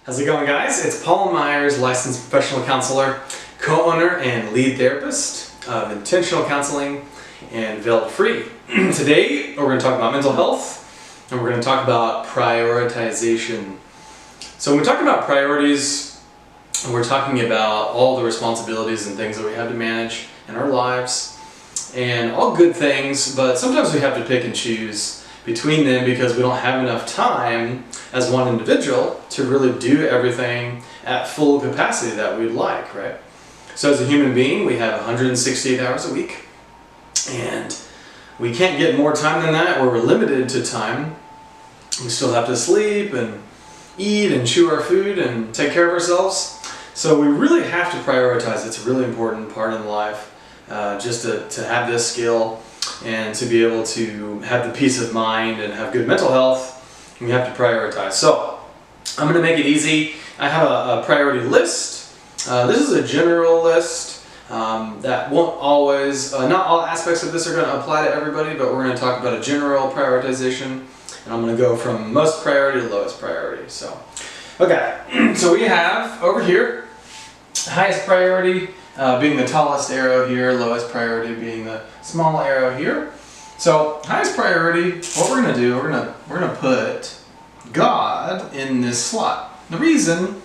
How's it going, guys? It's Paul Myers, licensed professional counselor, co-owner and lead therapist of Intentional Counseling and Veiled Free. Today, we're going to talk about mental health, and we're going to talk about prioritization. So when we talk about priorities, we're talking about all the responsibilities and things that we have to manage in our lives, and all good things, but sometimes we have to pick and choose between them because we don't have enough time as one individual to really do everything at full capacity that we'd like, right? So as a human being, we have 168 hours a week, and we can't get more time than that, or we're limited to time. We still have to sleep and eat and chew our food and take care of ourselves. So we really have to prioritize. It's a really important part in life, just to have this skill and to be able to have the peace of mind and have good mental health. We have to prioritize. So I'm going to make it easy. I have a priority list. This is a general list that won't always, not all aspects of this are going to apply to everybody, but we're going to talk about a general prioritization, and I'm going to go from most priority to lowest priority. So, okay, so we have over here highest priority being the tallest arrow here, lowest priority being the small arrow here. So highest priority, what we're going to do, we're going to put God in this slot. The reason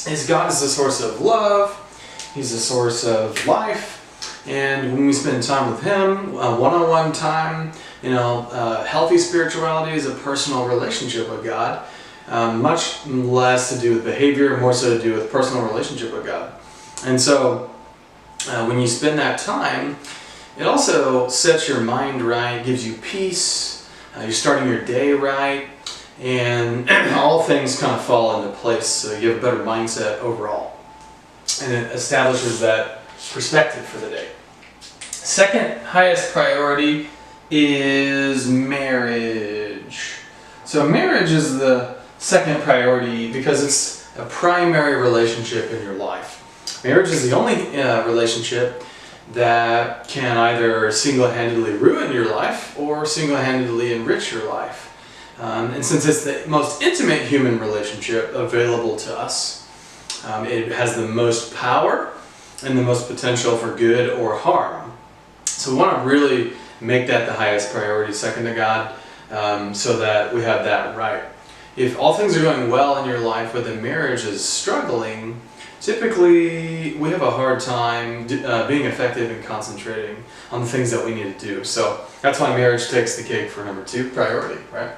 is God is the source of love. He's the source of life, and when we spend time with Him, one-on-one time, healthy spirituality is a personal relationship with God, much less to do with behavior, more so to do with personal relationship with God. And so when you spend that time, it also sets your mind right, gives you peace, you're starting your day right, and all things kind of fall into place, so you have a better mindset overall. And it establishes that perspective for the day. Second highest priority is marriage. So marriage is the second priority because it's a primary relationship in your life. Marriage is the only relationship that can either single-handedly ruin your life or single-handedly enrich your life. And since it's the most intimate human relationship available to us, it has the most power and the most potential for good or harm. So we want to really make that the highest priority, second to God, so that we have that right. If all things are going well in your life, but the marriage is struggling, typically we have a hard time being effective and concentrating on the things that we need to do. So that's why marriage takes the cake for number 2 priority, right?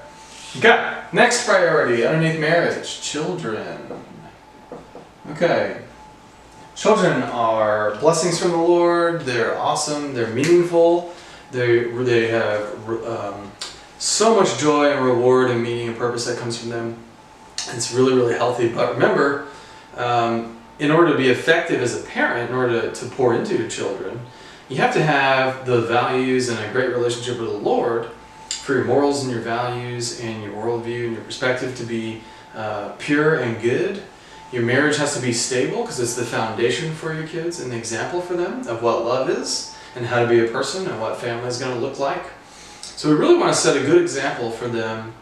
Okay, next priority underneath marriage, children. Okay, children are blessings from the Lord. They're awesome. They're meaningful. They have so much joy and reward and meaning and purpose that comes from them. It's really, really healthy. But remember, in order to be effective as a parent, in order to pour into your children, you have to have the values and a great relationship with the Lord for your morals and your values and your worldview and your perspective to be pure and good. Your marriage has to be stable because it's the foundation for your kids and the example for them of what love is and how to be a person and what family is going to look like. So we really want to set a good example for them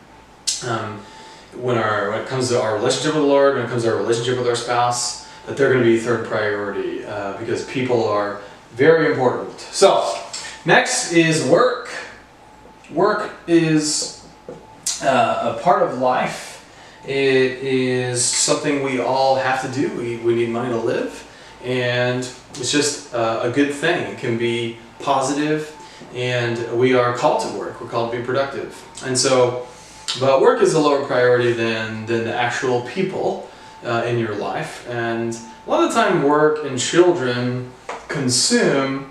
when it comes to our relationship with the Lord, when it comes to our relationship with our spouse, that they're going to be third priority because people are very important. So next is work. Work is a part of life. It is something we all have to do. We need money to live, and it's just a good thing. It can be positive, and we are called to work. We're called to be productive. And so, but work is a lower priority than the actual people in your life. And a lot of the time work and children consume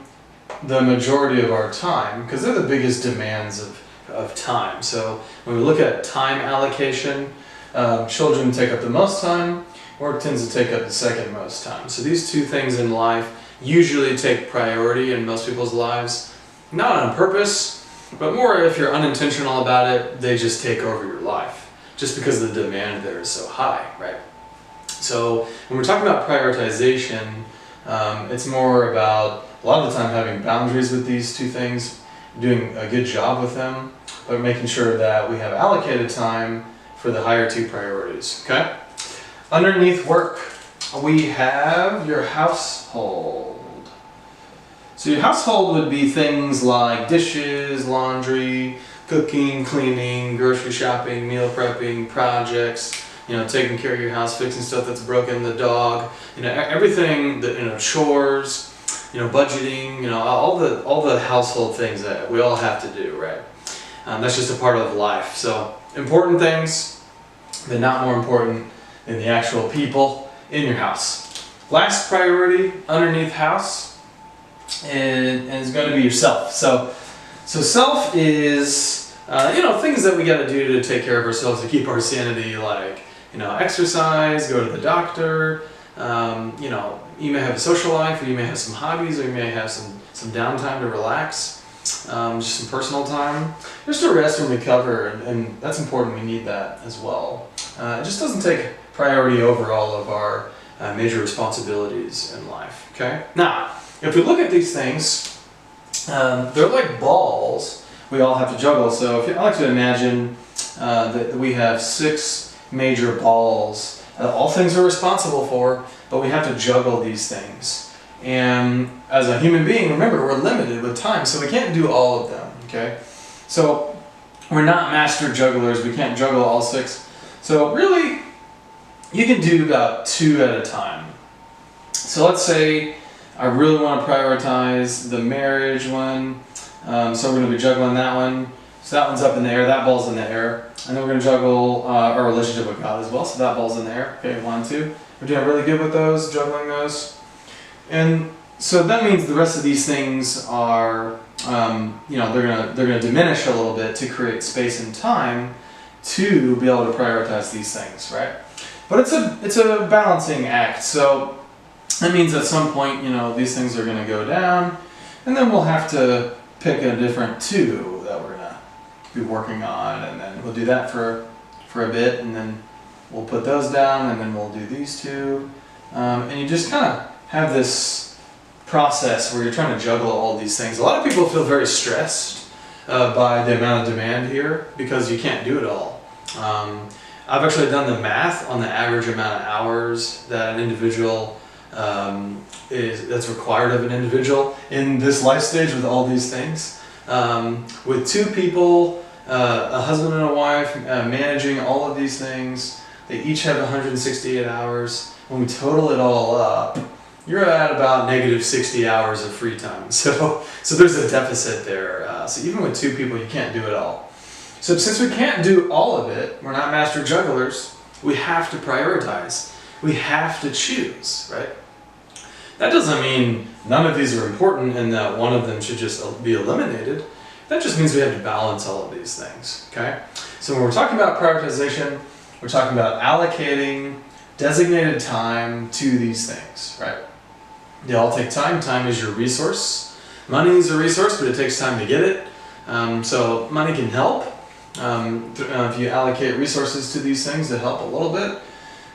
the majority of our time because they're the biggest demands of time. So when we look at time allocation, children take up the most time, work tends to take up the second most time. So these two things in life usually take priority in most people's lives, not on purpose, but more if you're unintentional about it, they just take over your life, just because the demand there is so high, right? So when we're talking about prioritization, it's more about a lot of the time having boundaries with these two things, doing a good job with them, but making sure that we have allocated time for the higher two priorities, okay? Underneath work, we have your household. So your household would be things like dishes, laundry, cooking, cleaning, grocery shopping, meal prepping, projects, taking care of your house, fixing stuff that's broken, the dog, everything that, chores, budgeting, all the household things that we all have to do, right? That's just a part of life. So important things, but not more important than the actual people in your house. Last priority underneath house is going to be yourself. So self is, things that we got to do to take care of ourselves to keep our sanity, like, exercise, go to the doctor, you may have a social life, or you may have some hobbies, or you may have some downtime to relax, just some personal time, just to rest and recover, and that's important. We need that as well. It just doesn't take priority over all of our major responsibilities in life. Okay. Now, if we look at these things, they're like balls we all have to juggle. So I like to imagine that we have 6 major balls, all things we're responsible for, but we have to juggle these things. And as a human being, remember, we're limited with time, so we can't do all of them, okay? So we're not master jugglers, we can't juggle all 6. So really, you can do about 2 at a time. So let's say I really want to prioritize the marriage one, so we're going to be juggling that one. So that one's up in the air, that ball's in the air. And then we're going to juggle our relationship with God as well, so that ball's in the air. Okay, 1, 2. We're doing really good with those, juggling those. And so that means the rest of these things are, they're gonna diminish a little bit to create space and time to be able to prioritize these things, right? But it's a balancing act. So that means at some point, these things are gonna go down, and then we'll have to pick a different 2 that we're gonna be working on, and then we'll do that for a bit, and then we'll put those down, and then we'll do these 2, and you just kind of have this process where you're trying to juggle all these things. A lot of people feel very stressed by the amount of demand here because you can't do it all. I've actually done the math on the average amount of hours that an individual that's required of an individual in this life stage with all these things. With 2 people, a husband and a wife, managing all of these things, they each have 168 hours. When we total it all up, you're at about negative 60 hours of free time. So there's a deficit there. So even with 2 people, you can't do it all. So since we can't do all of it, we're not master jugglers, we have to prioritize. We have to choose, right? That doesn't mean none of these are important and that one of them should just be eliminated. That just means we have to balance all of these things, okay? So when we're talking about prioritization, we're talking about allocating designated time to these things, right? They all take time. Time is your resource. Money is a resource, but it takes time to get it. So money can help if you allocate resources to these things to help a little bit.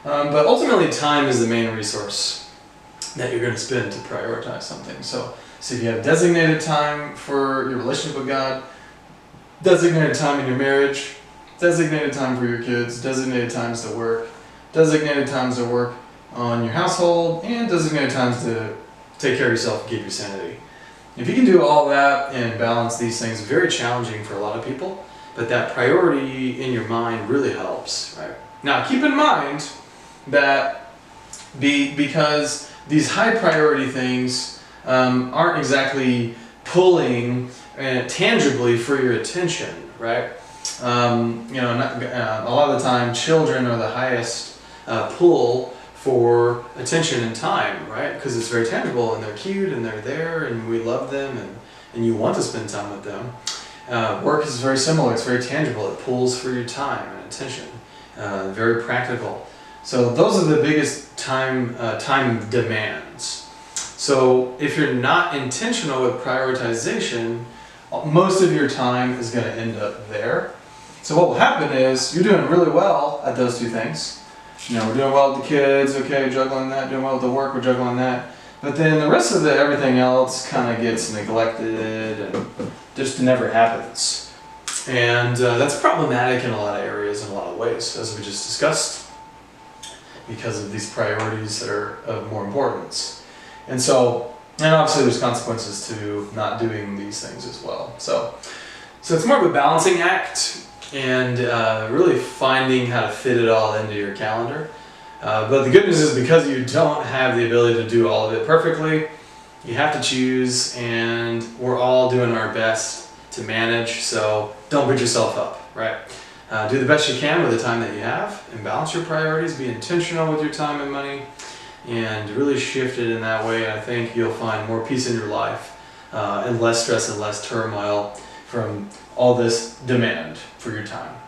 But ultimately, time is the main resource that you're going to spend to prioritize something. So if you have designated time for your relationship with God, designated time in your marriage, designated time for your kids, designated times to work, designated times to work on your household, and designated times to take care of yourself and keep your sanity. If you can do all that and balance these things, very challenging for a lot of people, but that priority in your mind really helps, right? Now keep in mind that because these high priority things aren't exactly pulling tangibly for your attention, right? A lot of the time children are the highest pull for attention and time, right? Because it's very tangible and they're cute and they're there and we love them and you want to spend time with them. Work is very similar. It's very tangible. It pulls for your time and attention. Very practical. So those are the biggest time demands. So if you're not intentional with prioritization, most of your time is going to end up there. So what will happen is you're doing really well at those 2 things. We're doing well with the kids, okay, juggling that, doing well with the work, we're juggling that. But then the rest of everything else kind of gets neglected and just never happens. And that's problematic in a lot of areas, in a lot of ways, as we just discussed. because of these priorities that are of more importance. And obviously there's consequences to not doing these things as well. So it's more of a balancing act, and really finding how to fit it all into your calendar. But the good news is, because you don't have the ability to do all of it perfectly, you have to choose, and we're all doing our best to manage, so don't beat yourself up, right? Do the best you can with the time that you have, and balance your priorities, be intentional with your time and money, and really shift it in that way. And I think you'll find more peace in your life, and less stress and less turmoil from all this demand for your time.